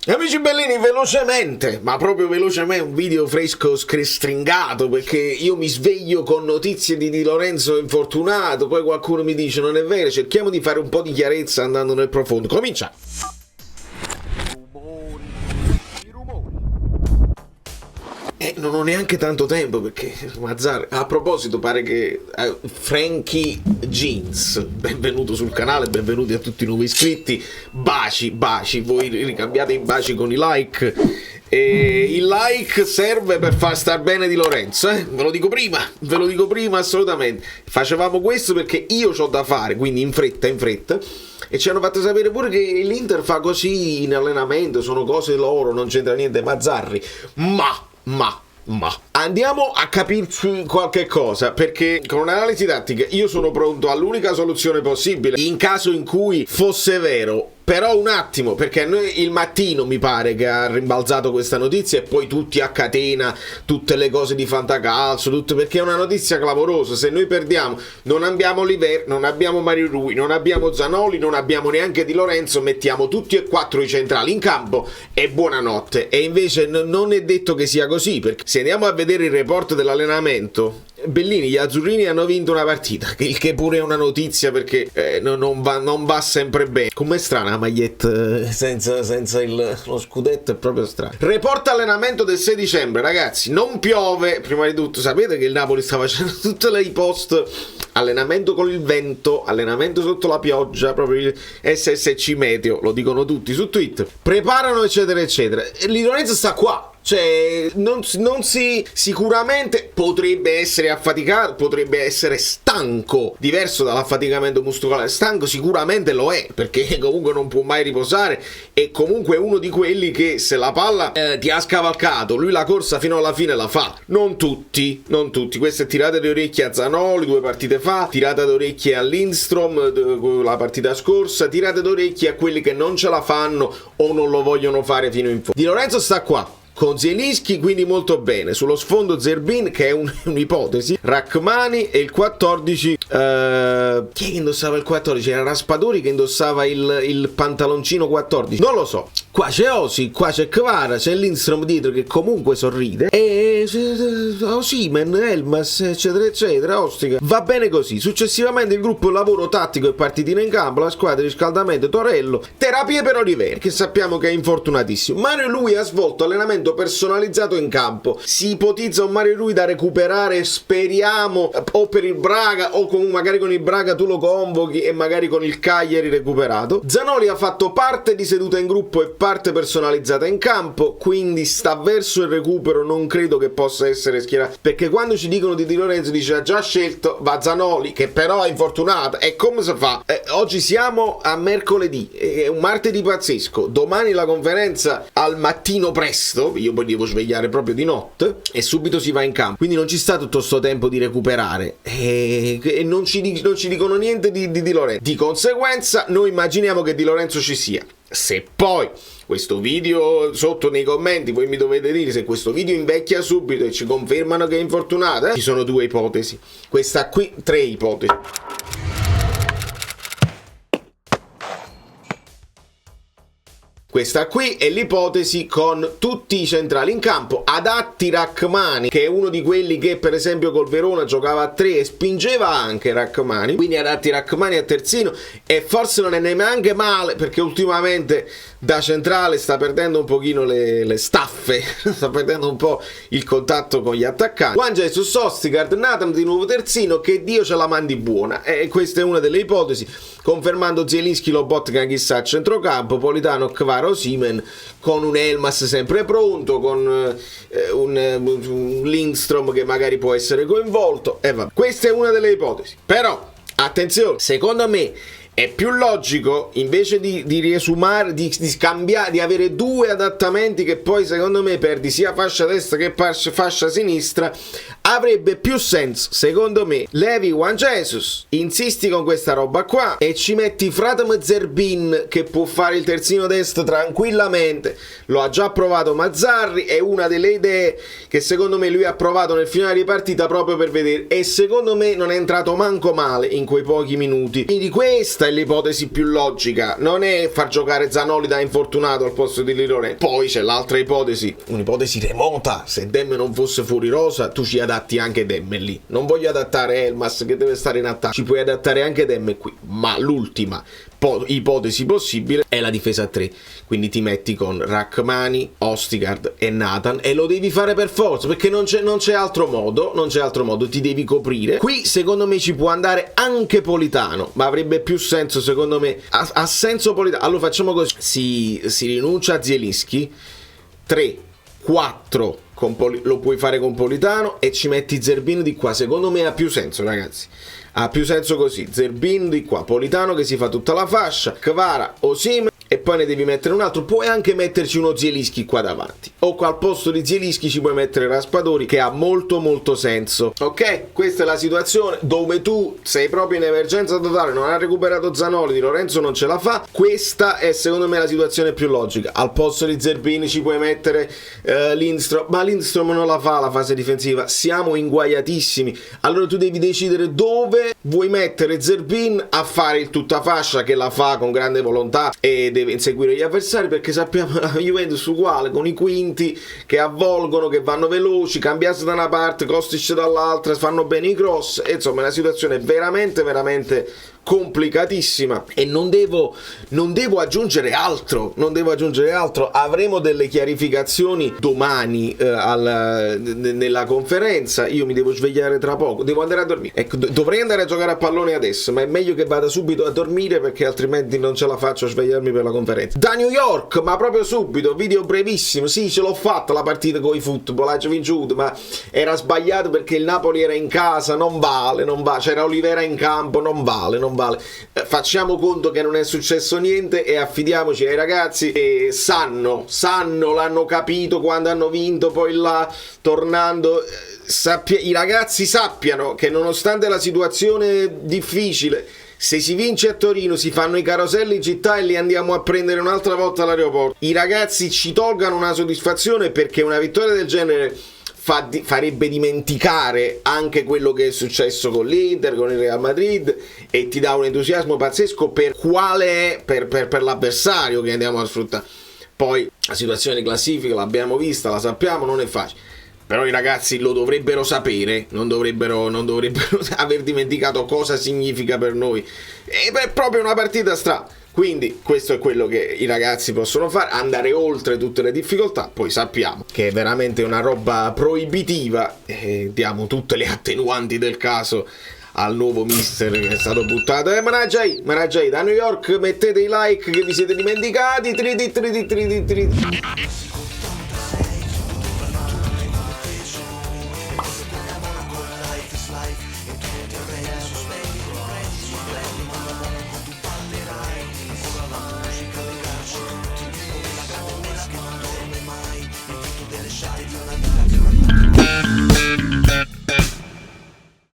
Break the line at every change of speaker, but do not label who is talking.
Amici bellini, velocemente, ma proprio velocemente, un video fresco stringato, perché io mi sveglio con notizie di Di Lorenzo infortunato, poi qualcuno mi dice non è vero, cerchiamo di fare un po' di chiarezza andando nel profondo. Comincia! Non ho neanche tanto tempo perché Mazzar. A proposito, pare che Frankie Jeans, benvenuto sul canale, benvenuti a tutti i nuovi iscritti. Baci, voi ricambiate i baci con i like. E il like serve per far star bene Di Lorenzo, ve lo dico prima assolutamente. Facevamo questo perché io c'ho da fare, quindi in fretta. E ci hanno fatto sapere pure che l'Inter fa così in allenamento, sono cose loro, non c'entra niente Mazzarri. Ma andiamo a capirci qualche cosa, perché con un'analisi tattica io sono pronto all'unica soluzione possibile in caso in cui fosse vero. Però un attimo, perché noi il mattino mi pare che ha rimbalzato questa notizia e poi tutti a catena, tutte le cose di fantacalcio, tutto, perché è una notizia clamorosa. Se noi perdiamo, non abbiamo Liver, non abbiamo Mario Rui, non abbiamo Zanoli, non abbiamo neanche Di Lorenzo, mettiamo tutti e quattro i centrali in campo e buonanotte. E invece non è detto che sia così, perché se andiamo a vedere il report dell'allenamento, Bellini, gli azzurrini hanno vinto una partita, il che pure è una notizia, perché non va sempre bene. Com'è strana la maglietta senza lo scudetto, è proprio strano. Report allenamento del 6 dicembre, ragazzi, non piove, prima di tutto, sapete che il Napoli sta facendo tutte le post, allenamento con il vento, allenamento sotto la pioggia, proprio il SSC Meteo, lo dicono tutti su Twitter, preparano eccetera eccetera, e Di Lorenzo sta qua. Cioè, non si sicuramente potrebbe essere affaticato, potrebbe essere stanco, diverso dall'affaticamento muscolare. Stanco sicuramente lo è, perché comunque non può mai riposare, e comunque è uno di quelli che se la palla ti ha scavalcato, lui la corsa fino alla fine la fa. Non tutti. Queste tirate di orecchie a Zanoli 2 partite fa, tirate d'orecchie a Lindstrom la partita scorsa, tirate d'orecchie a quelli che non ce la fanno o non lo vogliono fare fino in fondo. Di Lorenzo sta qua con Zielinski, quindi molto bene. Sullo sfondo Zerbin, che è un'ipotesi, Rachmani, e il 14 chi è che indossava il 14? Era Raspadori che indossava il pantaloncino 14, non lo so. Qua c'è Osi, qua c'è Kvara, c'è Lindstrom dietro che comunque sorride, e Osimhen, Elmas eccetera eccetera. Ostica, va bene così. Successivamente il gruppo lavoro tattico è partitino in campo, la squadra di riscaldamento Torello, terapie per Oliver, che sappiamo che è infortunatissimo. Mario Rui ha svolto allenamento personalizzato in campo, si ipotizza un Mario Rui da recuperare, speriamo, o per il Braga, o magari con il Braga tu lo convochi e magari con il Cagliari recuperato. Zanoli ha fatto parte di seduta in gruppo e parte personalizzata in campo, quindi sta verso il recupero, non credo che possa essere schierato, perché quando ci dicono di Lorenzo dice ha già scelto, va Zanoli che però è infortunato, e come si fa? Oggi siamo a mercoledì, è un martedì pazzesco, domani la conferenza al mattino presto, io poi devo svegliare proprio di notte e subito si va in campo, quindi non ci sta tutto sto tempo di recuperare, e non ci dicono niente di Lorenzo. Di conseguenza noi immaginiamo che Di Lorenzo ci sia. Se poi questo video, sotto nei commenti voi mi dovete dire se questo video invecchia subito e ci confermano che è infortunato, ci sono 2 ipotesi, questa qui 3 ipotesi. Questa qui è l'ipotesi con tutti i centrali in campo, adatti Rachmani, che è uno di quelli che per esempio col Verona giocava a 3 e spingeva anche Rachmani, quindi adatti Rachmani a terzino, e forse non è neanche male, perché ultimamente da centrale sta perdendo un pochino le staffe, sta perdendo un po' il contatto con gli attaccanti. Juan Jesus, Ostigard, Nathan di nuovo terzino, che Dio ce la mandi buona, e questa è una delle ipotesi, confermando Zielinski, Lobotka chissà a centrocampo, Politano, Kvara, Osimhen, con un Elmas sempre pronto, con un Lindstrom che magari può essere coinvolto, e vabbè. Questa è una delle ipotesi, però attenzione, secondo me è più logico, invece di riesumare, di scambiare, di avere 2 adattamenti che poi secondo me perdi sia fascia destra che fascia sinistra, avrebbe più senso, secondo me, levi Juan Jesus, insisti con questa roba qua e ci metti Fratem Zerbin che può fare il terzino destro tranquillamente, lo ha già provato Mazzarri, è una delle idee che secondo me lui ha provato nel finale di partita proprio per vedere, e secondo me non è entrato manco male in quei pochi minuti, quindi questa è l'ipotesi più logica, non è far giocare Zanoli da infortunato al posto di Di Lorenzo. Poi c'è l'altra ipotesi, un'ipotesi remota, se Demme non fosse fuori rosa tu ci adatti anche Demme lì, non voglio adattare Elmas che deve stare in attacco, ci puoi adattare anche Demme qui, ma l'ultima ipotesi possibile è la difesa a 3, quindi ti metti con Rachmani, Ostigard e Nathan e lo devi fare per forza perché non c'è altro modo, ti devi coprire. Qui secondo me ci può andare anche Politano, ma avrebbe più senso secondo me, ha senso Politano. Allora facciamo così, si rinuncia a Zielinski, 3, 4 lo puoi fare con Politano e ci metti Zerbin di qua, secondo me ha più senso, ragazzi. Ha più senso così, Zerbin di qua, Politano che si fa tutta la fascia, Kvara, Osimhen e poi ne devi mettere un altro, puoi anche metterci uno Zielinski qua davanti, o al posto di Zielinski ci puoi mettere Raspadori che ha molto senso. Ok, questa è la situazione dove tu sei proprio in emergenza totale, non ha recuperato Zanoli, Di Lorenzo non ce la fa, questa è secondo me la situazione più logica. Al posto di Zerbin ci puoi mettere Lindstrom, ma Lindstrom non la fa la fase difensiva, siamo inguaiatissimi, allora tu devi decidere dove vuoi mettere Zerbin a fare il tutta fascia, che la fa con grande volontà e deve inseguire gli avversari, perché sappiamo la Juventus uguale, con i quinti che avvolgono, che vanno veloci, Cambiaso da una parte, Kostic dall'altra, fanno bene i cross, e insomma la situazione è veramente complicatissima e non devo aggiungere altro, avremo delle chiarificazioni domani nella conferenza, io mi devo svegliare tra poco, devo andare a dormire, ecco, dovrei andare a giocare a pallone adesso, ma è meglio che vada subito a dormire perché altrimenti non ce la faccio a svegliarmi per la conferenza. Da New York, ma proprio subito, video brevissimo, sì, ce l'ho fatta la partita con i football, ha vinto, ma era sbagliato perché il Napoli era in casa, non vale, c'era Olivera in campo, non vale. Facciamo conto che non è successo niente e affidiamoci ai ragazzi che sanno, l'hanno capito quando hanno vinto, poi là tornando i ragazzi sappiano che nonostante la situazione difficile, se si vince a Torino si fanno i caroselli in città e li andiamo a prendere un'altra volta all'aeroporto. I ragazzi ci tolgano una soddisfazione, perché una vittoria del genere farebbe dimenticare anche quello che è successo con l'Inter, con il Real Madrid, e ti dà un entusiasmo pazzesco per per l'avversario che andiamo a sfruttare. Poi la situazione di classifica l'abbiamo vista, la sappiamo, non è facile, però i ragazzi lo dovrebbero sapere, non dovrebbero aver dimenticato cosa significa per noi, è proprio una partita strana. Quindi questo è quello che i ragazzi possono fare, andare oltre tutte le difficoltà. Poi sappiamo che è veramente una roba proibitiva e diamo tutte le attenuanti del caso al nuovo mister che è stato buttato. Managgiai da New York, mettete i like che vi siete dimenticati.